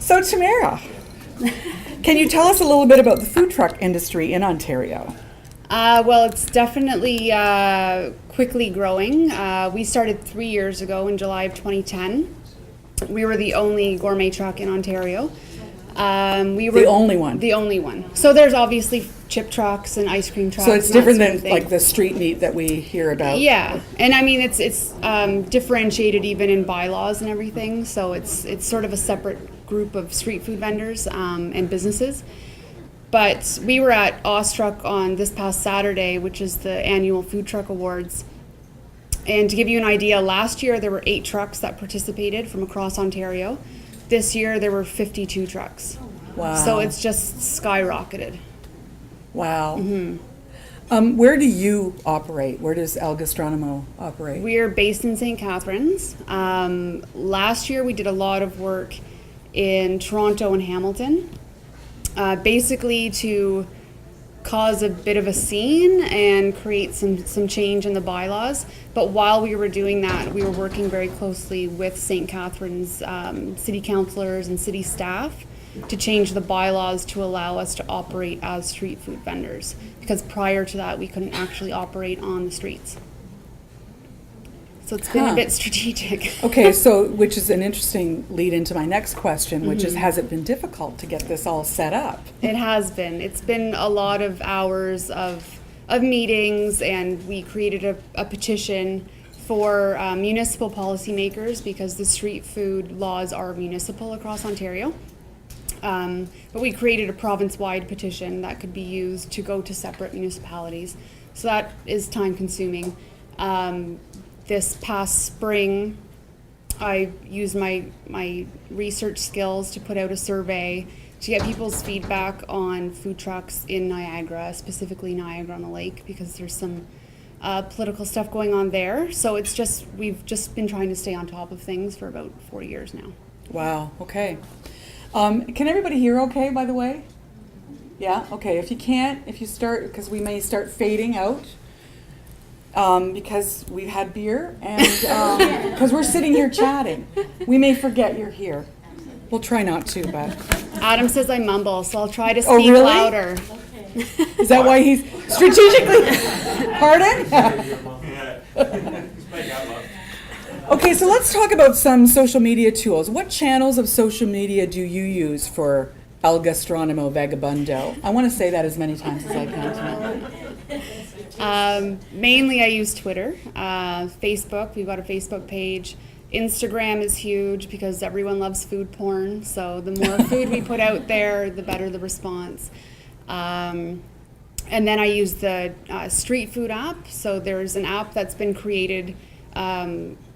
So Tamara, can you tell us a little bit about the food truck industry in Ontario? Well, it's definitely quickly growing. We started 3 years ago in July of 2010. We were the only gourmet truck in Ontario. We were The only one? The only one. So there's obviously chip trucks and ice cream trucks. So it's and that different sort than of thing. like the street meat that we hear about? Yeah, and I mean it's differentiated even in bylaws and everything. So it's sort of a separate group of street food vendors and businesses. But we were at Awestruck on this past Saturday, which is the annual Food Truck Awards. And to give you an idea, last year there were 8 trucks that participated from across Ontario. This year there were 52 trucks. Wow. So it's just skyrocketed. Wow. Mm-hmm. Where do you operate? Where does El Gastrónomo operate? We are based in St. Catharines. Last year we did a lot of work in Toronto and Hamilton, basically to cause a bit of a scene and create some change in the bylaws. But while we were doing that, we were working very closely with St. Catharines city councillors and city staff to change the bylaws to allow us to operate as street food vendors, because prior to that we couldn't actually operate on the streets. So it's been a bit strategic. Okay, so which is an interesting lead into my next question, which is, has it been difficult to get this all set up? It has been. It's been a lot of hours of meetings, and we created a petition for municipal policymakers, because the street food laws are municipal across Ontario. But we created a province-wide petition that could be used to go to separate municipalities. So that is time-consuming. This past spring, I used my research skills to put out a survey to get people's feedback on food trucks in Niagara, specifically Niagara on the Lake, because there's some political stuff going on there. So we've just been trying to stay on top of things for about 4 years now. Wow, okay. Can everybody hear okay, by the way? Yeah, okay. If you can't, if you start, because we may start fading out, because we've had beer and because we're sitting here chatting. We may forget you're here. We'll try not to, but. Adam says I mumble, so I'll try to speak really? louder. Is that why he's strategically? Pardon? Okay, so let's talk about some social media tools. What channels of social media do you use for El Gastrónomo Vagabundo? I want to say that as many times as I can tonight. Mainly I use Twitter, Facebook, we've got a Facebook page. Instagram is huge because everyone loves food porn, so the more food we put out there, the better the response. And then I use the street food app. So there's an app that's been created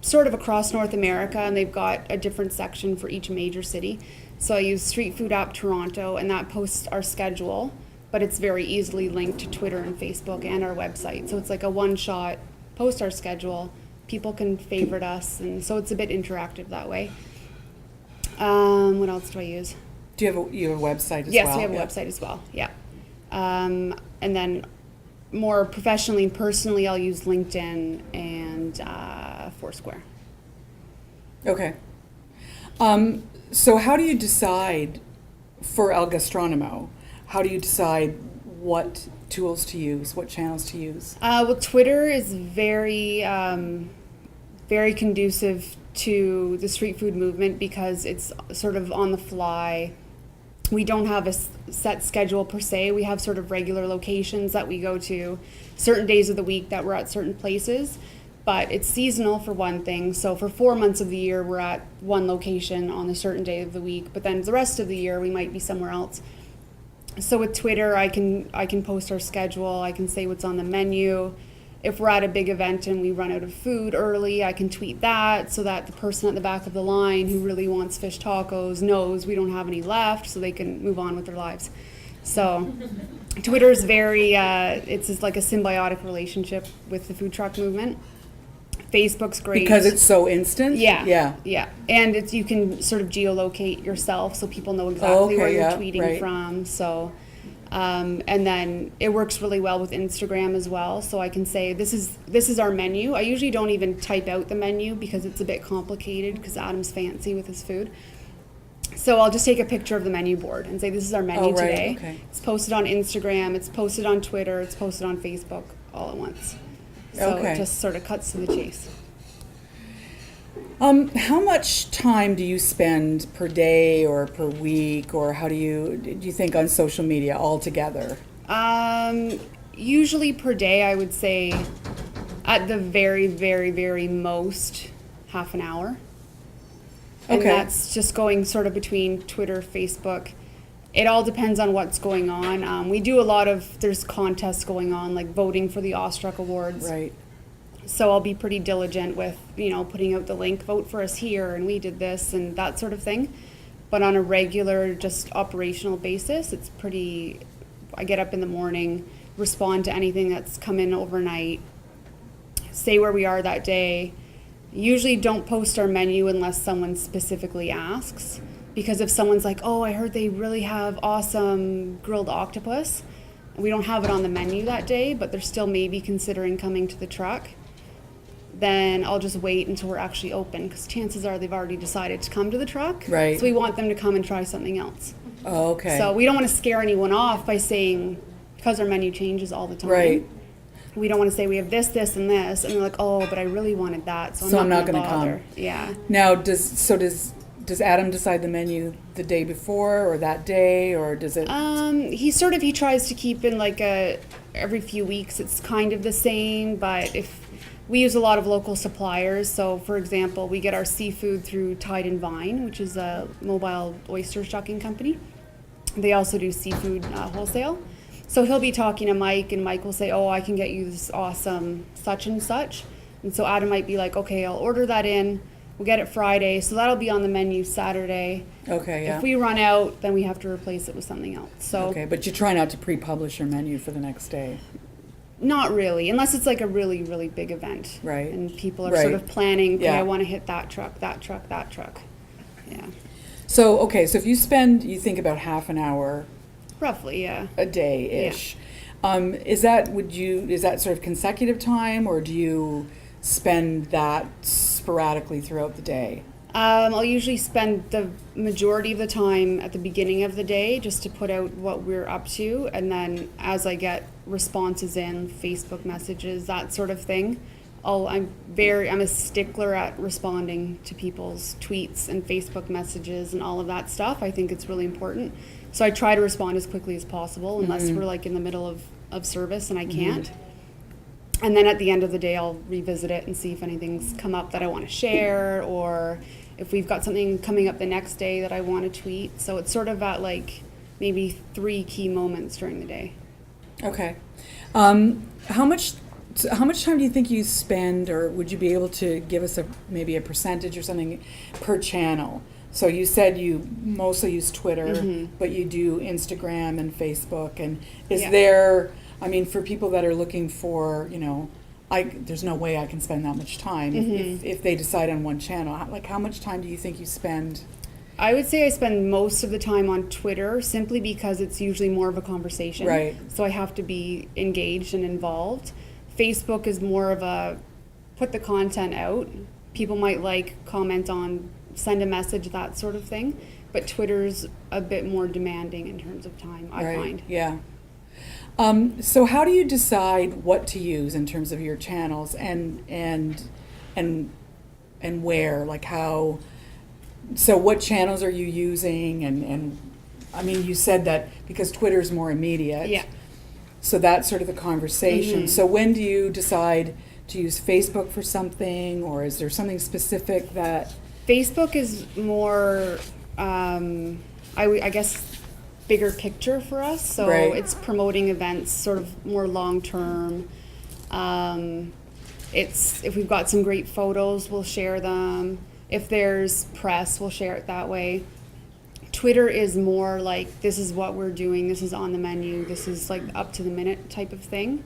sort of across North America, and they've got a different section for each major city. So I use Street Food App Toronto, and that posts our schedule, but it's very easily linked to Twitter and Facebook and our website. So it's like a one-shot, post our schedule, people can favorite us, and so it's a bit interactive that way. What else do I use? Do you have a website as well? Yes, we have a website as well, yeah. And then more professionally and personally, I'll use LinkedIn and Foursquare. Okay. So how do you decide for El Gastrónomo? How do you decide what tools to use, what channels to use? Well, Twitter is very, very conducive to the street food movement because it's sort of on the fly. We don't have a set schedule per se. We have sort of regular locations that we go to, certain days of the week that we're at certain places, but it's seasonal for one thing. So for 4 months of the year, we're at one location on a certain day of the week, but then the rest of the year, we might be somewhere else. So with Twitter, I can post our schedule. I can say what's on the menu. If we're at a big event and we run out of food early, I can tweet that so that the person at the back of the line who really wants fish tacos knows we don't have any left, so they can move on with their lives. So Twitter is very, it's just like a symbiotic relationship with the food truck movement. Facebook's great. Because it's so instant? Yeah. And you can sort of geolocate yourself so people know exactly where you're tweeting from. So, and then it works really well with Instagram as well. So I can say, this is our menu. I usually don't even type out the menu because it's a bit complicated because Adam's fancy with his food. So I'll just take a picture of the menu board and say, this is our menu Oh, right, today. okay. It's posted on Instagram, it's posted on Twitter, it's posted on Facebook all at once. So Okay. it just sort of cuts to the chase. How much time do you spend per day or per week, or do you think on social media altogether? Usually per day, I would say at the very, very, very most, half an hour. And Okay. that's just going sort of between Twitter, Facebook. It all depends on what's going on. We do there's contests going on, like voting for the Awestruck Awards. Right. So I'll be pretty diligent with, putting out the link, vote for us here, and we did this and that sort of thing. But on a regular, just operational basis, I get up in the morning, respond to anything that's come in overnight, say where we are that day. Usually don't post our menu unless someone specifically asks. Because if someone's like, oh, I heard they really have awesome grilled octopus, we don't have it on the menu that day, but they're still maybe considering coming to the truck, then I'll just wait until we're actually open, because chances are they've already decided to come to the truck. Right. So we want them to come and try something else. Oh, okay. So we don't want to scare anyone off by saying, because our menu changes all the time. Right. We don't want to say we have this, this, and this, and they're like, oh, but I really wanted that, so I'm not going to gonna bother. Yeah. Now, does Adam decide the menu the day before or that day, or does it? He tries to keep in like every few weeks it's kind of the same, but if we use a lot of local suppliers, so for example, we get our seafood through Tide and Vine, which is a mobile oyster shucking company. They also do seafood wholesale. So he'll be talking to Mike, and Mike will say, oh, I can get you this awesome such and such. And so Adam might be like, okay, I'll order that in. We'll get it Friday, so that'll be on the menu Saturday. Okay, yeah. If we run out, then we have to replace it with something else. So Okay, but you try not to pre-publish your menu for the next day. not really, unless it's like a really, really big event. Right. And people are Right. sort of planning, okay, Yeah. I want to hit that truck, that truck, that truck. Yeah. So, okay, so if you think about half an hour Roughly, yeah. a day-ish, is that sort of consecutive time, or do you spend that sporadically throughout the day? I'll usually spend the majority of the time at the beginning of the day just to put out what we're up to, and then as I get responses in, Facebook messages, that sort of thing, I'm a stickler at responding to people's tweets and Facebook messages and all of that stuff. I think it's really important. So I try to respond as quickly as possible, unless we're like in the middle of service and I can't. And then at the end of the day, I'll revisit it and see if anything's come up that I want to share, or if we've got something coming up the next day that I want to tweet. So it's sort of at like maybe 3 key moments during the day. Okay. How much time do you think you spend, or would you be able to give us maybe a percentage or something per channel? So you said you mostly use Twitter, but you do Instagram and Facebook. And is there, for people that are looking for, there's no way I can spend that much time if they decide on one channel. How much time do you think you spend? I would say I spend most of the time on Twitter, simply because it's usually more of a conversation. Right. So I have to be engaged and involved. Facebook is more of a put the content out. People might comment on, send a message, that sort of thing. But Twitter's a bit more demanding in terms of time, I find. Yeah. So how do you decide what to use in terms of your channels and where? So what channels are you using? And you said that because Twitter's more immediate. Yeah. So that's sort of the conversation. So when do you decide to use Facebook for something, or is there something specific that... Facebook is more, I guess, bigger picture for us. So it's promoting events sort of more long term. If we've got some great photos, we'll share them. If there's press, we'll share it that way. Twitter is more like, this is what we're doing, this is on the menu, this is like up to the minute type of thing.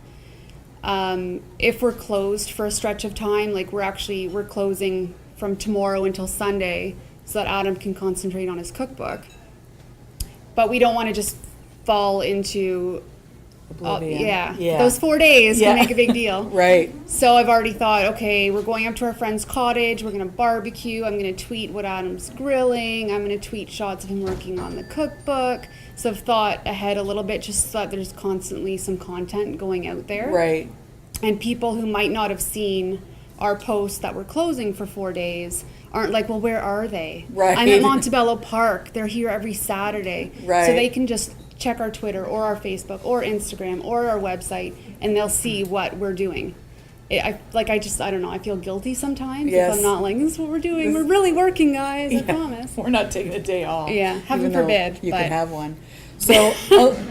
If we're closed for a stretch of time, we're closing from tomorrow until Sunday so that Adam can concentrate on his cookbook. But we don't want to just fall into Oblivion. Those 4 days Yeah. can make a big deal. Right. So I've already thought, okay, we're going up to our friend's cottage, we're going to barbecue, I'm going to tweet what Adam's grilling, I'm going to tweet shots of him working on the cookbook. So I've thought ahead a little bit just so that there's constantly some content going out there. Right. And people who might not have seen our posts that we're closing for 4 days aren't like, well, where are they? Right. I'm at Montebello Park. They're here every Saturday. Right. So they can just check our Twitter or our Facebook or Instagram or our website, and they'll see what we're doing. I don't know. I feel guilty sometimes Yes. if I'm not like, this is what we're doing. We're really working, guys. I promise. We're not taking a day off. Yeah, heaven even though forbid, You but- can have one. So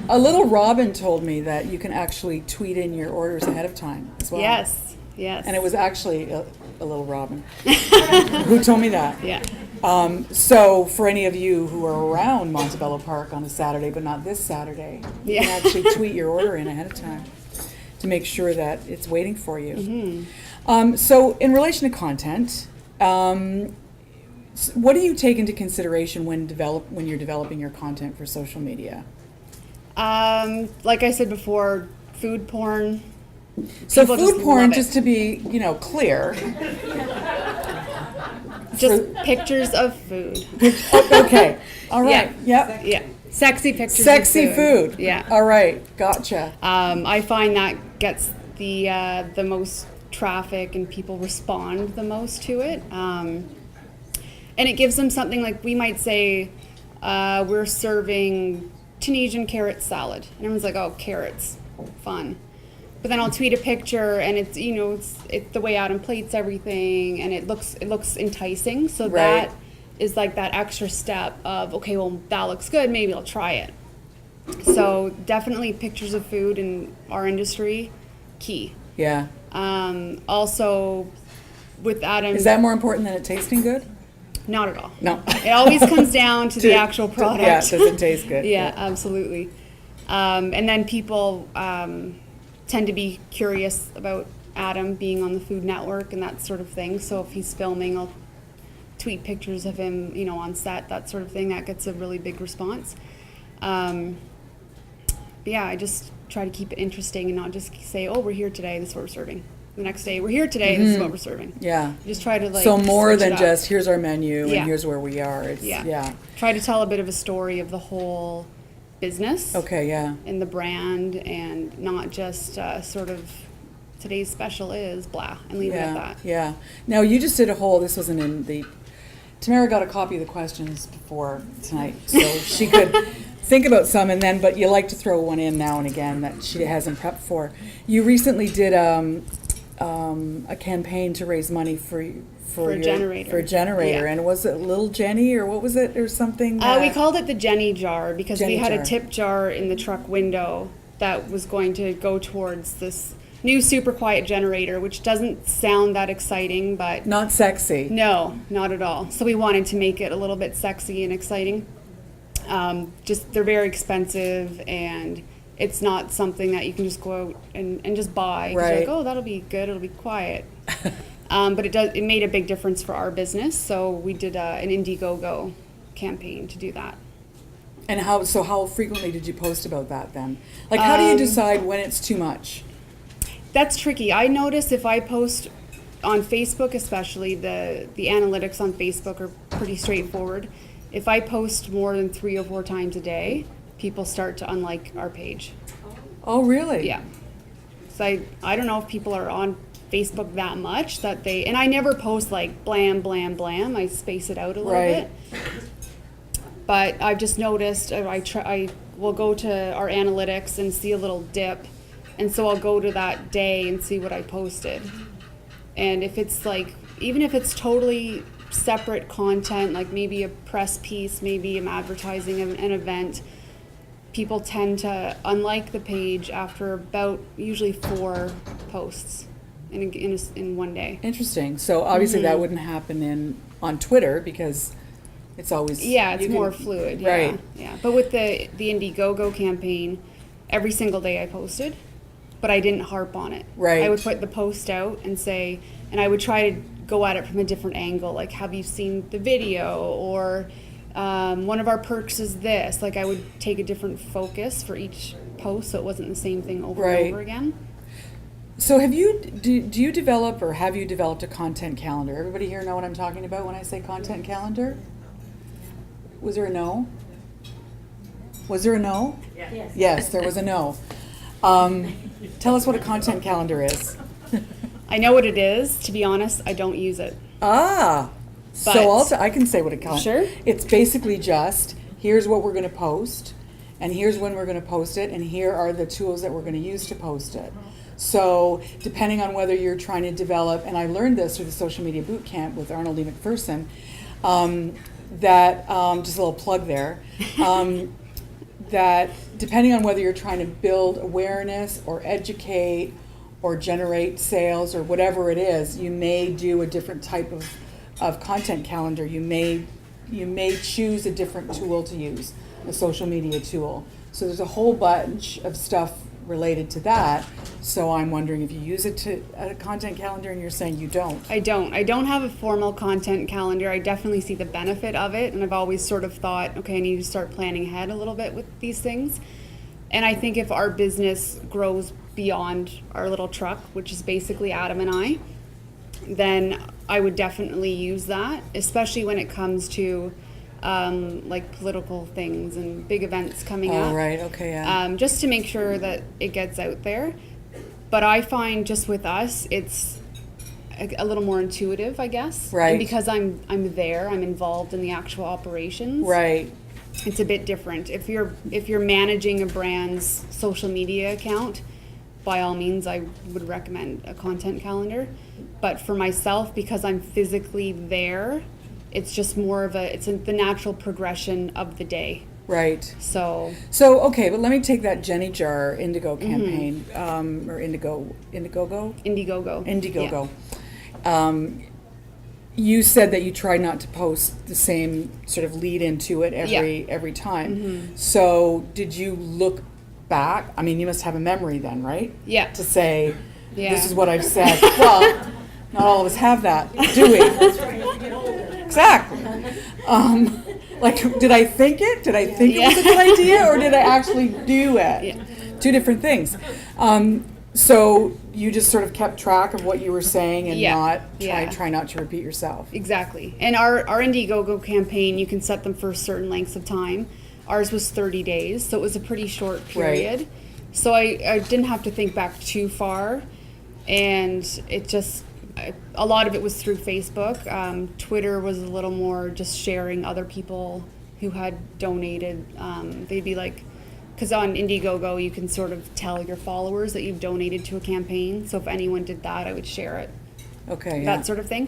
a little Robin told me that you can actually tweet in your orders ahead of time as well. Yes. And it was actually a little Robin who told me that. Yeah. So for any of you who are around Montebello Park on a Saturday, but not this Saturday, you Yeah. can actually tweet your order in ahead of time to make sure that it's waiting for you. Mm-hmm. So in relation to content, what do you take into consideration when you're developing your content for social media? Like I said before, food porn. So People just food porn, love it. just to be, clear. Just pictures of food. Okay. All right. Yeah. Yep. Yeah. Sexy pictures Sexy of food. Yeah. All right. Gotcha. I find that gets the most traffic and people respond the most to it. And it gives them something like we might say, we're serving Tunisian carrot salad. And everyone's like, oh, carrots, fun. But then I'll tweet a picture and it's, it's the way Adam plates everything and it looks enticing. So Right. that is like that extra step of, okay, well, that looks good. Maybe I'll try it. So definitely pictures of food in our industry, key. Yeah. Also with Adam. Is that more important than it tasting good? Not at all. No. It always comes down to the actual product. Yeah, does it taste good? Yeah, absolutely. And then people tend to be curious about Adam being on the Food Network and that sort of thing. So if he's filming, I'll tweet pictures of him, on set, that sort of thing. That gets a really big response. But yeah, I just try to keep it interesting and not just say, oh, we're here today, this is what we're serving. The next day, we're here today, this is what we're serving. Yeah. Just try to So more switch than it up. just here's our menu Yeah. and here's where we are. It's, yeah. Try to tell a bit of a story of the whole business Okay. Yeah. and the brand, and not just sort of today's special is blah and leave it at that. Yeah. Now you just did a whole. This wasn't in the. Tamara got a copy of the questions before tonight, so she could think about some, and then. But you like to throw one in now and again that she hasn't prepped for. You recently did a campaign to raise money for a generator. For a generator, Yeah. and was it Little Jenny or what was it or something? We called it the Jenny jar because Jenny we had jar. a tip jar in the truck window that was going to go towards this new super quiet generator, which doesn't sound that exciting, but Not sexy. no, not at all. So we wanted to make it a little bit sexy and exciting. Just they're very expensive, and it's not something that you can just go out and just buy. 'Cause you're Right. like, oh, that'll be good. It'll be quiet. But it made a big difference for our business. So we did an Indiegogo campaign to do that. And how frequently did you post about that then? Like, how do you decide when it's too much? That's tricky. I notice if I post on Facebook, especially the analytics on Facebook are pretty straightforward. If I post more than 3 or 4 times a day, people start to unlike our page. Oh, really? Yeah. So I don't know if people are on Facebook that much that they, and I never post like blam, blam, blam. I space it out a little Right. bit. But I've just noticed, I will go to our analytics and see a little dip. And so I'll go to that day and see what I posted. And if it's like, even if it's totally separate content, like maybe a press piece, maybe I'm advertising an event, people tend to unlike the page after about usually 4 posts in one day. Interesting. So obviously that wouldn't happen on Twitter because it's always It's more fluid. Yeah, right. Yeah. But with the Indiegogo campaign, every single day I posted, but I didn't harp on it. Right. I would put the post out and say, and I would try to go at it from a different angle, like, have you seen the video? Or one of our perks is this. Like, I would take a different focus for each post, so it wasn't the same thing over Right. and over again. So do you develop, or have you developed a content calendar? Everybody here know what I'm talking about when I say content calendar? Was there a no? Was there a no? Yes. Yes, there was a no. Tell us what a content calendar is. I know what it is. To be honest, I don't use it. Ah, But- so I can say what a calendar. Sure. It's basically just, here's what we're going to post, and here's when we're going to post it, and here are the tools that we're going to use to post it. So depending on whether you're trying to develop, and I learned this through the social media boot camp with Arnold E. McPherson, that just a little plug there. That depending on whether you're trying to build awareness or educate or generate sales or whatever it is, you may do a different type of content calendar. You may choose a different tool to use, a social media tool. So there's a whole bunch of stuff related to that. So I'm wondering if you use a content calendar, and you're saying you don't. I don't have a formal content calendar. I definitely see the benefit of it, and I've always sort of thought, okay, I need to start planning ahead a little bit with these things. And I think if our business grows beyond our little truck, which is basically Adam and I, then I would definitely use that, especially when it comes to like political things and big events coming up. Oh, right, okay, yeah. Just to make sure that it gets out there. But I find just with us, it's a little more intuitive, I guess. Right. And because I'm there, I'm involved in the actual operations. Right. It's a bit different. If you're managing a brand's social media account, by all means, I would recommend a content calendar. But for myself, because I'm physically there, it's just more of it's the natural progression of the day. Right. So Okay, but let me take that Jenny Jar Indigo campaign, or Indiegogo? Indiegogo. Indiegogo. You said that you try not to post the same sort of lead into it every time. So did you look back? I mean, you must have a memory then, right? Yeah. To say, Yeah. this is what I've said. Well, not all of us have that, do we? Exactly. Like, did I think it? Did I think it was a good idea, or did I actually do it? Yeah. Two different things. So you just sort of kept track of what you were saying and try not to repeat yourself. Exactly. And our Indiegogo campaign, you can set them for certain lengths of time. Ours was 30 days, so it was a pretty short period. Right. So I didn't have to think back too far, and it just a lot of it was through Facebook. Twitter was a little more just sharing other people who had donated. They'd be like, because on Indiegogo you can sort of tell your followers that you've donated to a campaign. So if anyone did that, I would share it. Okay. That sort of thing.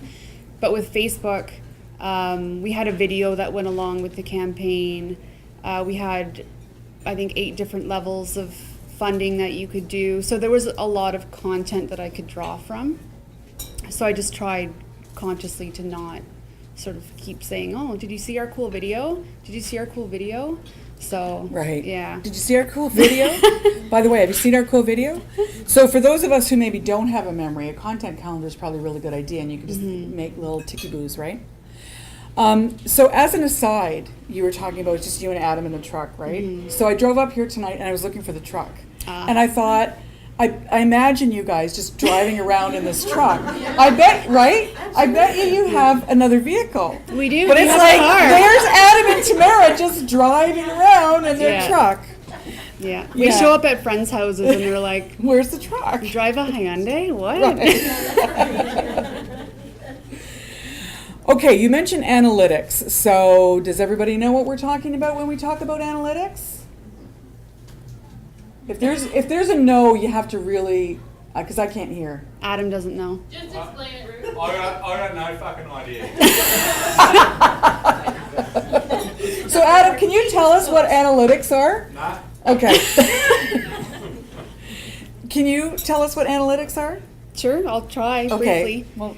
But with Facebook, we had a video that went along with the campaign. We had, I think, 8 different levels of funding that you could do. So there was a lot of content that I could draw from. So I just tried consciously to not sort of keep saying, oh, did you see our cool video? Did you see our cool video? So, Right. yeah. Did you see our cool video? By the way, have you seen our cool video? So for those of us who maybe don't have a memory, a content calendar is probably a really good idea, and you can just make little ticky-boos, right? So as an aside, you were talking about just you and Adam in the truck, right? So I drove up here tonight, and I was looking for the truck. And I thought, I imagine you guys just driving around in this truck. I bet, right? I bet you have another vehicle. We do. But We it's have a like, car. there's Adam and Tamara just driving around in their Yeah. truck. Yeah. We Yeah. show up at friends' houses and they're like, Where's the truck? you drive a Hyundai? What? Okay, you mentioned analytics. So does everybody know what we're talking about when we talk about analytics? If there's a no, you have to really, because I can't hear. Adam doesn't know. Just explain it, Ruth. I got no fucking idea. So Adam, can you tell us what analytics are? Nah. Okay. Can you tell us what analytics are? Sure, I'll try Okay. briefly. Well,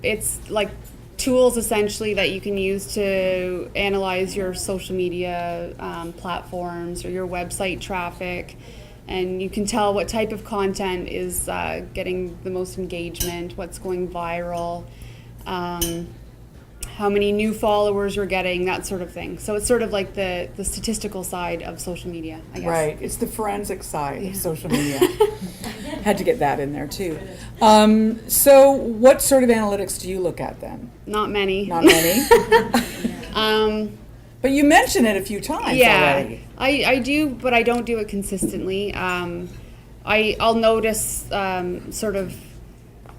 It's like tools essentially that you can use to analyze your social media platforms or your website traffic, and you can tell what type of content is getting the most engagement, what's going viral, how many new followers you're getting, that sort of thing. So it's sort of like the statistical side of social media, I guess. Right. It's the forensic side Yeah. of social media. Had to get that in there too. So what sort of analytics do you look at then? Not many. Not many. But you mentioned it a few times already. I do, but I don't do it consistently. I'll notice sort of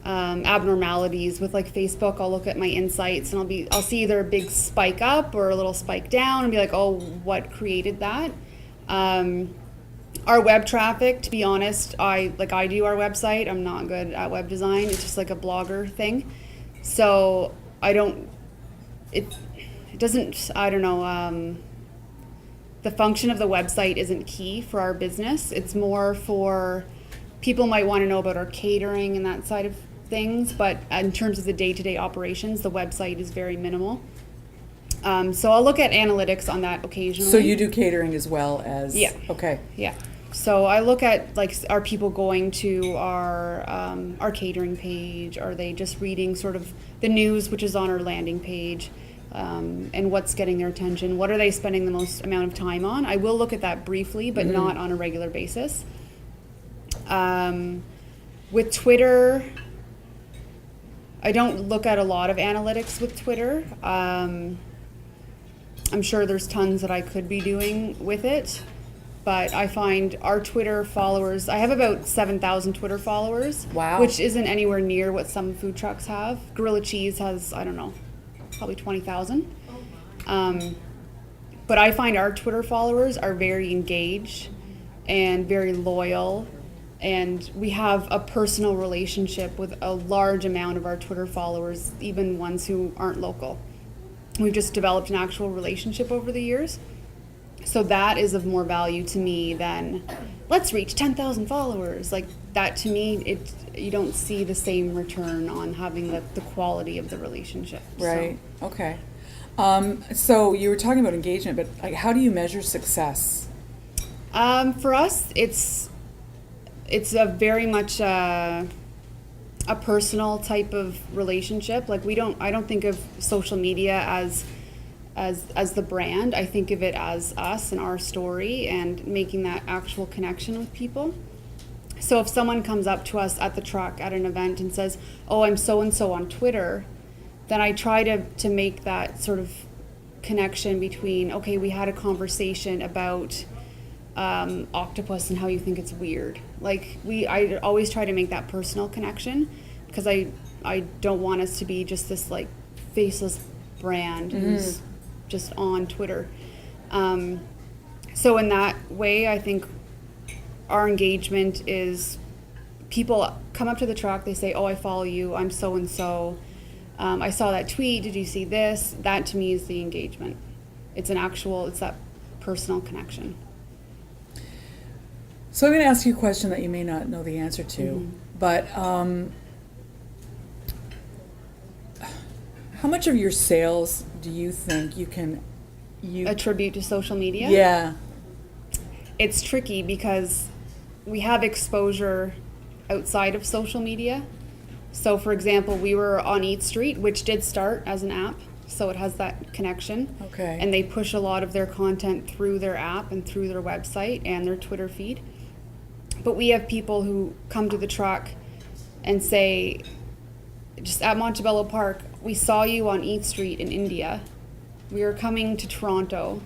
abnormalities with like Facebook. I'll look at my insights and I'll see either a big spike up or a little spike down and be like, oh, what created that? Our web traffic, to be honest, I do our website. I'm not good at web design. It's just like a blogger thing. So the function of the website isn't key for our business. It's more for people might want to know about our catering and that side of things, but in terms of the day-to-day operations, the website is very minimal. So I'll look at analytics on that occasionally. So you do catering as well as? Yeah. Okay. Yeah. So I look at like, are people going to our catering page? Are they just reading sort of the news, which is on our landing page? And what's getting their attention? What are they spending the most amount of time on? I will look at that briefly, but not on a regular basis. With Twitter, I don't look at a lot of analytics with Twitter. I'm sure there's tons that I could be doing with it, but I find our Twitter followers, I have about 7,000 Twitter followers. Wow. Which isn't anywhere near what some food trucks have. Gorilla Cheese has, I don't know, probably 20,000. But I find our Twitter followers are very engaged and very loyal, and we have a personal relationship with a large amount of our Twitter followers, even ones who aren't local. We've just developed an actual relationship over the years. So that is of more value to me than let's reach 10,000 followers. Like that, to me, you don't see the same return on having the quality of the relationship. Right. Okay. So you were talking about engagement, but like, how do you measure success? For us, it's a very much a personal type of relationship. Like I don't think of social media as the brand. I think of it as us and our story and making that actual connection with people. So if someone comes up to us at the truck at an event and says, oh, I'm so-and-so on Twitter, then I try to make that sort of connection between, okay, we had a conversation about octopus and how you think it's weird. Like I always try to make that personal connection because I don't want us to be just this like faceless brand who's just on Twitter. So in that way, I think our engagement is people come up to the truck, they say, oh, I follow you, I'm so-and-so. I saw that tweet, did you see this? That to me is the engagement. It's that personal connection. So I'm going to ask you a question that you may not know the answer to, but how much of your sales do you think you attribute to social media? Yeah. It's tricky because we have exposure outside of social media. So for example, we were on Eat Street, which did start as an app, so it has that connection. Okay. And they push a lot of their content through their app and through their website and their Twitter feed. But we have people who come to the truck and say, just at Montebello Park, we saw you on Eat Street in India. We were coming to Toronto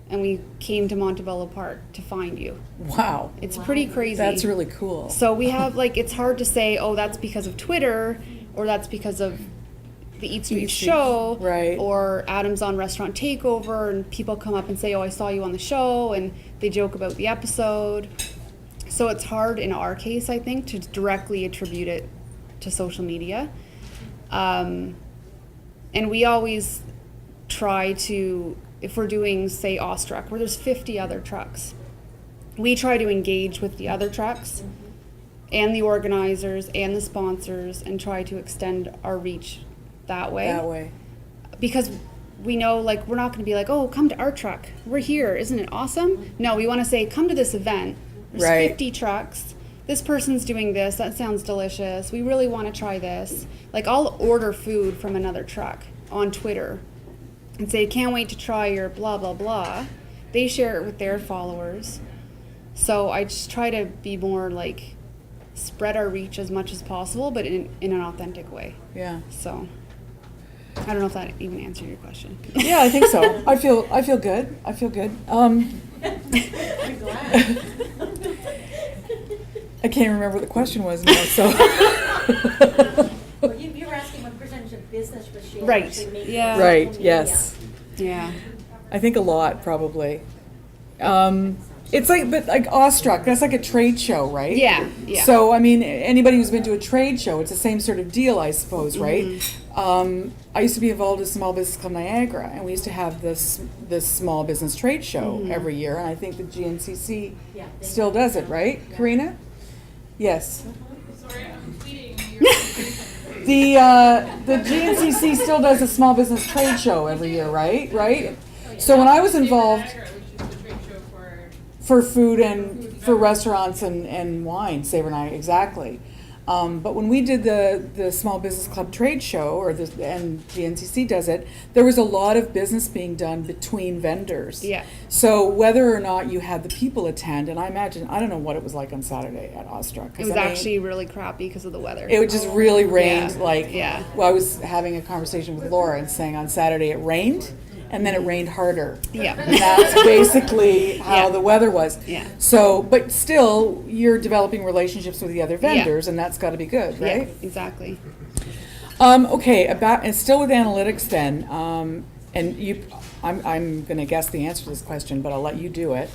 and we came to Montebello Park to find you. Wow. It's pretty crazy. That's really cool. So we have it's hard to say, oh, that's because of Twitter or that's because of the Eat Street show, right? Or Adam's on Restaurant Takeover and people come up and say, oh, I saw you on the show, and they joke about the episode. So it's hard in our case, I think, to directly attribute it to social media. And we always try to, if we're doing, say, Ostruck, where there's 50 other trucks, we try to engage with the other trucks and the organizers and the sponsors and try to extend our reach that way. Because we know, we're not going to be like, oh, come to our truck. We're here. Isn't it awesome? No, we want to say, come to this event. There's 50 trucks. This person's doing this. That sounds delicious. We really want to try this. I'll order food from another truck on Twitter and say, can't wait to try your blah, blah, blah, they share it with their followers. So I just try to be more like, spread our reach as much as possible, but in an authentic way. Yeah. So I don't know if that even answered your question. Yeah, I think so. I feel good. I feel good. I'm glad. I can't remember what the question was now, so. Well, you were asking what percentage of business was she Right. actually making Yeah. on Right, social media. yes. Yeah. I think a lot, probably. It's like Awestruck, that's like a trade show, right? Yeah, yeah. So, I mean, anybody who's been to a trade show, it's the same sort of deal, I suppose, right? Mm-hmm. I used to be involved with Small Business Club Niagara, and we used to have this small business trade show Mm-hmm. every year, and I think the GNCC Yeah, they still have does that. it, right, Yeah. Karina? Yes. Sorry, I'm tweeting your presentation. The GNCC still does a small business trade show every year, right? Right? So when I was involved Niagara, which is the trade show for for food and for restaurants and wine, Sabre and I, exactly. But when we did the Small Business Club trade show, and the NCC does it, there was a lot of business being done between vendors. Yeah. So whether or not you had the people attend, and I imagine, I don't know what it was like on Saturday at Awestruck. 'cause It was I mean, actually really crappy because of the weather. it just really rained, Yeah. Yeah. well, I was having a conversation with Laura and saying on Saturday it rained, and then it rained harder. Yeah. And that's basically how Yeah. the weather was. Yeah. So, but still, you're developing relationships with the other vendors, and that's got to be good, Yeah, right? exactly. Okay, and still with analytics then, and I'm going to guess the answer to this question, but I'll let you do it.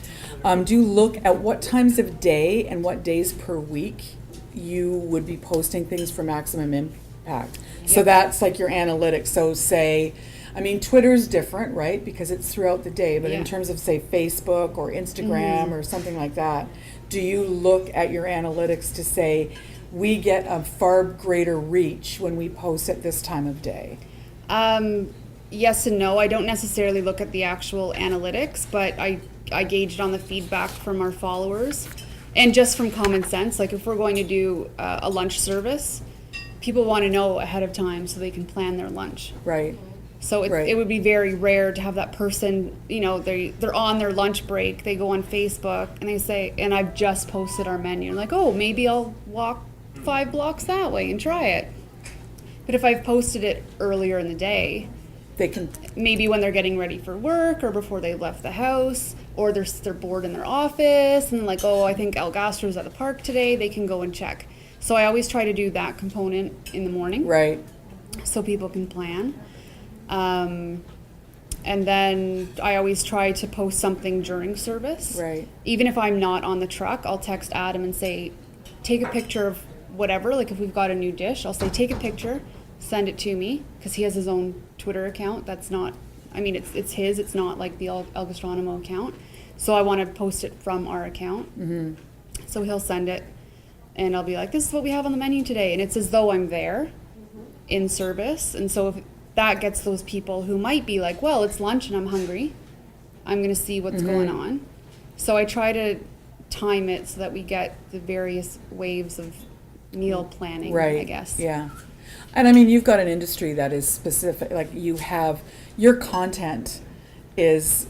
Do you look at what times of day and what days per week you would be posting things for maximum impact? So Yep. that's like your analytics. So say, I mean, Twitter's different, right? Because it's throughout the day, but in Yeah. terms of say Facebook or Instagram or something like that, do you look at your analytics to say, we get a far greater reach when we post at this time of day? Yes and no. I don't necessarily look at the actual analytics, but I gauge it on the feedback from our followers and just from common sense. Like if we're going to do a lunch service, people want to know ahead of time so they can plan their lunch. Right. So Right. it would be very rare to have that person, you know, they're on their lunch break, they go on Facebook and they say, and I've just posted our menu. Like, oh, maybe I'll walk 5 blocks that way and try it. But if I've posted it earlier in the day, They can, maybe when they're getting ready for work or before they left the house, or they're bored in their office and like, oh, I think El Gastro's at the park today, they can go and check. So I always try to do that component in the morning right. so people can plan. And then I always try to post something during service. Right. Even if I'm not on the truck, I'll text Adam and say, take a picture of whatever. Like if we've got a new dish, I'll say, take a picture, send it to me, because he has his own Twitter account. That's not, I mean, it's his. It's not like the El Gastrónomo account. So I want to post it from our account. Mm-hmm. So he'll send it, and I'll be like, this is what we have on the menu today. And it's as though I'm there in service. And so if that gets those people who might be like, well, it's lunch and I'm hungry, I'm going to see what's going on. So I try to time it so that we get the various waves of meal planning, Right. I guess. Yeah. And I mean, you've got an industry that is specific, like you have, your content is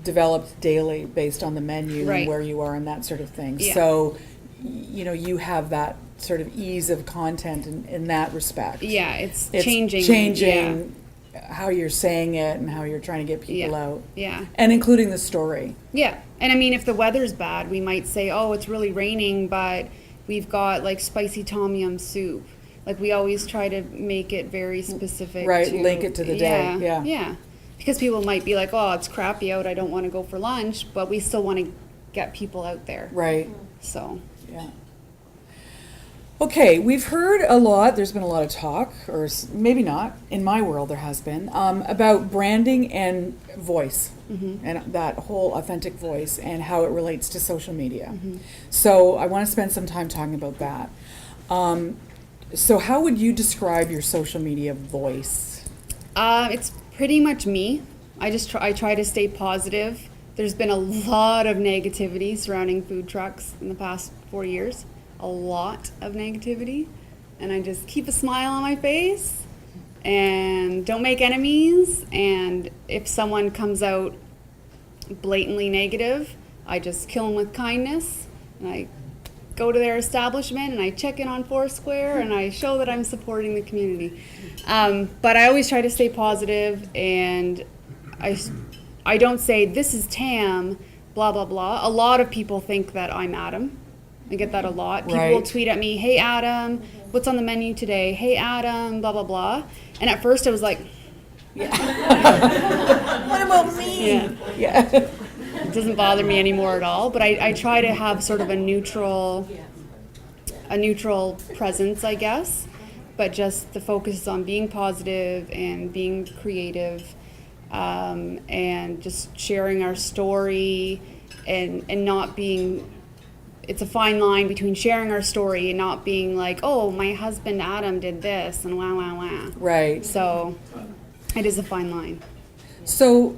developed daily based on the menu Right. and where you are and that sort of thing. Yeah. So, you know, you have that sort of ease of content in that respect. Yeah, it's It's changing. how you're saying it and how you're trying to get people Yeah. out. Yeah. And including the story. Yeah. And I mean, if the weather's bad, we might say, oh, it's really raining, but we've got like spicy tom yum soup. Like we always try to make it very specific. Right, to, link it to the day, yeah. Yeah. Because people might be like, oh, it's crappy out, I don't want to go for lunch, but we still want to get people out there. Right. So, Yeah. Okay, we've heard a lot, there's been a lot of talk, or maybe not, in my world there has been, about branding and voice, and that whole authentic voice and how it relates to social media. So I want to spend some time talking about that. So how would you describe your social media voice? it's pretty much me. I try to stay positive. There's been a lot of negativity surrounding food trucks in the past 4 years. A lot of negativity. And I just keep a smile on my face and don't make enemies. And if someone comes out blatantly negative, I just kill them with kindness, and I go to their establishment and I check in on Foursquare and I show that I'm supporting the community. But I always try to stay positive, and I don't say this is Tam, blah blah blah. A lot of people think that I'm Adam. I get that a lot. People will Right. tweet at me, "Hey Adam, what's on the menu today? Hey Adam, blah blah blah." And at first I was like, What about me? yeah. Yeah. It doesn't bother me anymore at all, but I try to have sort of a neutral presence, I guess, but just the focus is on being positive and being creative, and just sharing our story, and not being, it's a fine line between sharing our story and not being like, oh, my husband Adam did this and wah wah wah. Right. So it is a fine line. So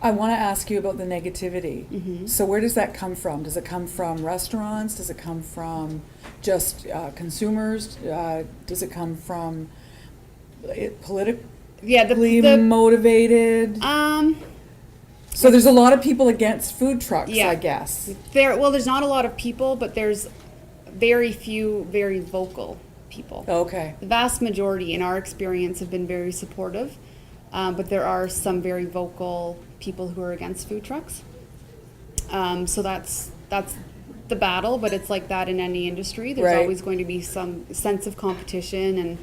I want to ask you about the negativity. So where does that come from? Does it come from restaurants? Does it come from just consumers? Does it come from politically Yeah, the motivated? So there's a lot of people against food trucks, Yeah. I guess. There's not a lot of people, but there's very few very vocal people. Okay. The vast majority, in our experience, have been very supportive, but there are some very vocal people who are against food trucks. So that's the battle, but it's like that in any industry. There's Right. always going to be some sense of competition,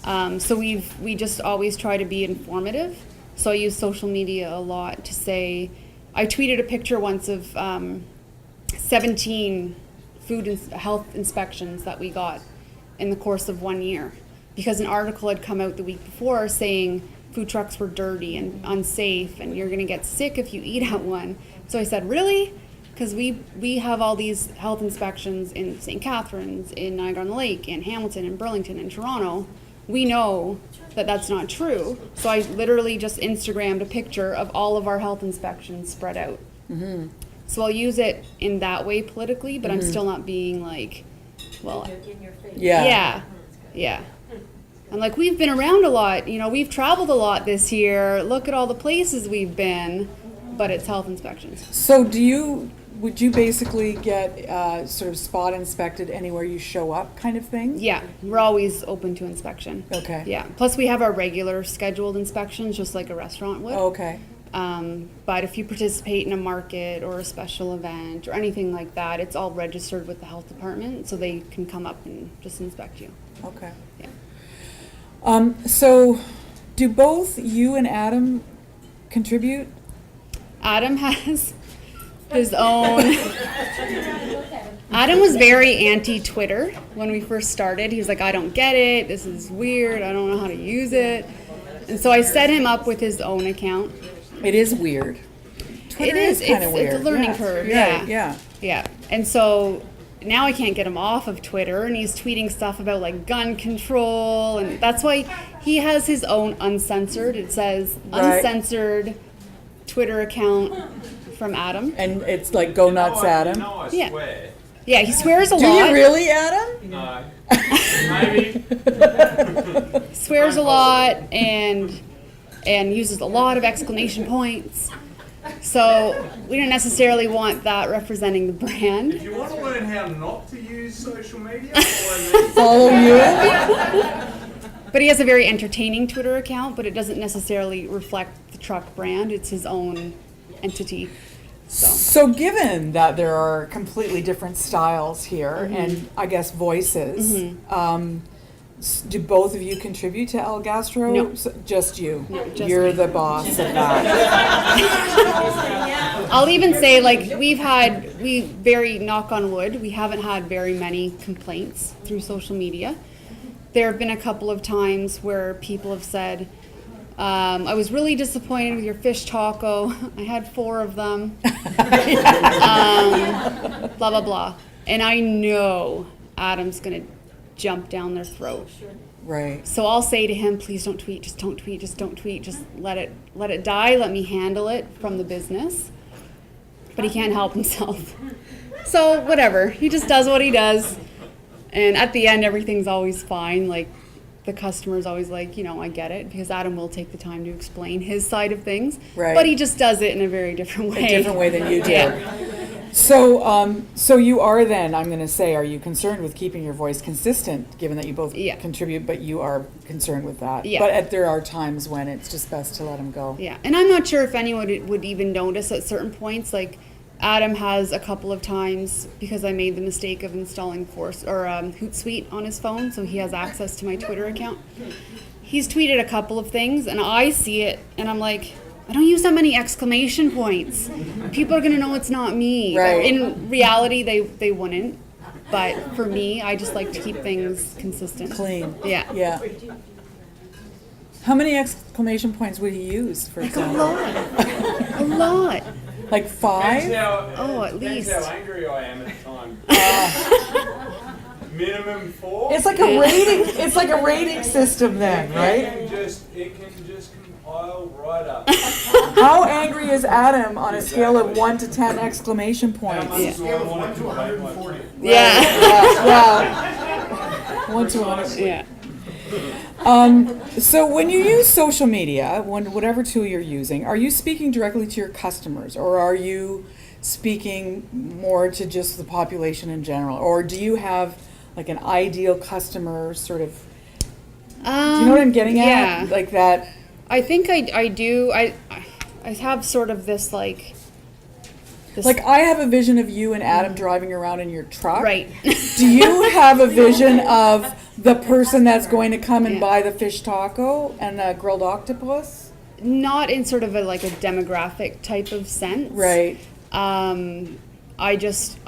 and so we just always try to be informative. So I use social media a lot to say, I tweeted a picture once of 17 food and health inspections that we got in the course of 1 year, because an article had come out the week before saying food trucks were dirty and unsafe and you're going to get sick if you eat at one. So I said, really? Because we have all these health inspections in St. Catharines, in Niagara-on-the-Lake, in Hamilton, in Burlington, in Toronto. We know that that's not true. So I literally just Instagrammed a picture of all of our health inspections spread out. So I'll use it in that way politically, but I'm still not being like, well, In your face. Yeah. yeah. I'm like, we've been around a lot, we've traveled a lot this year. Look at all the places we've been, but it's health inspections. So would you basically get sort of spot inspected anywhere you show up kind of thing? Yeah, we're always open to inspection. Okay. Yeah. Plus we have our regular scheduled inspections, just like a restaurant would. Okay. But if you participate in a market or a special event or anything like that, it's all registered with the health department, so they can come up and just inspect you. Okay. Yeah. So do both you and Adam contribute? Adam has his own. Adam was very anti-Twitter when we first started. He was like, I don't get it. This is weird. I don't know how to use it. And so I set him up with his own account. It is weird. Twitter It is. kind of weird. It's a learning Yeah. curve. Yeah. Yeah. Yeah. Yeah. And so now I can't get him off of Twitter, and he's tweeting stuff about like gun control, and that's why he has his own uncensored. It says Right. uncensored Twitter account from Adam. And it's like go nuts, Adam. I Yeah. swear. Yeah, he swears a Do lot. you really, Adam? No. Maybe. Swears a lot and uses a lot of exclamation points. So we don't necessarily want that representing the brand. If you want to learn how not to use social media, follow me. Follow you? But he has a very entertaining Twitter account, but it doesn't necessarily reflect the truck brand. It's his own entity. So given that there are completely different styles here and I guess voices, do both of you contribute to El Gastro? No. Just you. No, just You're me. the boss of that. I'll even say, like, we very, knock on wood, we haven't had very many complaints through social media. There have been a couple of times where people have said, I was really disappointed with your fish taco. I had 4 of them. Blah, blah, blah. And I know Adam's going to jump down their throat. Right. So I'll say to him, please don't tweet, just don't tweet, just don't tweet, just let it die, let me handle it from the business. But he can't help himself. So whatever, he just does what he does. And at the end, everything's always fine. Like, the customer is always like, I get it, because Adam will take the time to explain his side of things, Right. but he just does it in a very different way. A different way than you do. Yeah. So you are then, I'm going to say, are you concerned with keeping your voice consistent, given that you both Yeah. contribute, but you are concerned with that? Yeah. But there are times when it's just best to let them go. Yeah, and I'm not sure if anyone would even notice at certain points. Like Adam has a couple of times, because I made the mistake of installing Hootsuite on his phone, so he has access to my Twitter account. He's tweeted a couple of things, and I see it, and I'm like, I don't use that many exclamation points. People are gonna know it's not me. Right. In reality, they wouldn't. But for me, I just like to keep things consistent. Clean. Yeah. Yeah. How many exclamation points would he use, for example? A lot. Like 5? Oh, at least. Depends how angry I am at the time. Minimum 4. It's like a rating. It's like a rating system then, right? It can just compile right up. How angry is Adam on a scale of 1 to 10 exclamation points? How much do I want to complain my Yeah. Yeah. 1 to 100. Yeah. So when you use social media, whatever tool you're using, are you speaking directly to your customers, or are you speaking more to just the population in general, or do you have like an ideal customer sort of? Do you know what I'm getting at? Yeah. Like that. I think I do. I have sort of this like. Like I have a vision of you and Adam driving around in your truck. Right. Do you have a vision of the person that's going to come and Yeah. buy the fish taco and the grilled octopus? Not in sort of a demographic type of sense. Right. I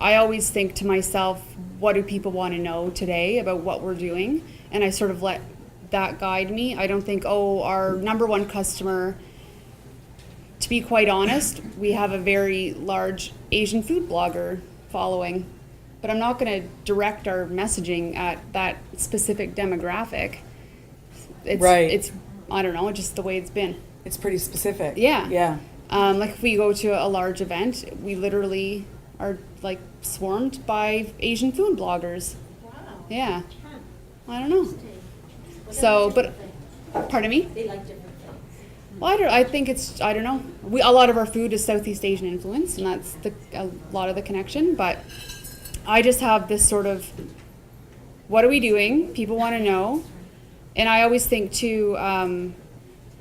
always think to myself, what do people want to know today about what we're doing? And I sort of let that guide me. I don't think, our number one customer. To be quite honest, we have a very large Asian food blogger following, but I'm not going to direct our messaging at that specific demographic. It's, Right. It's, I don't know, just the way it's been. It's pretty specific. Yeah. Yeah. Like if we go to a large event, we literally are like swarmed by Asian food bloggers. Wow. Yeah. Huh. I don't know. Well, So, they like but, different things. pardon me? They like different things. Well, I think it's, I don't know. A lot of our food is Southeast Asian influence, and that's a lot of the connection. But I just have this sort of, what are we doing? People want to know. And I always think too,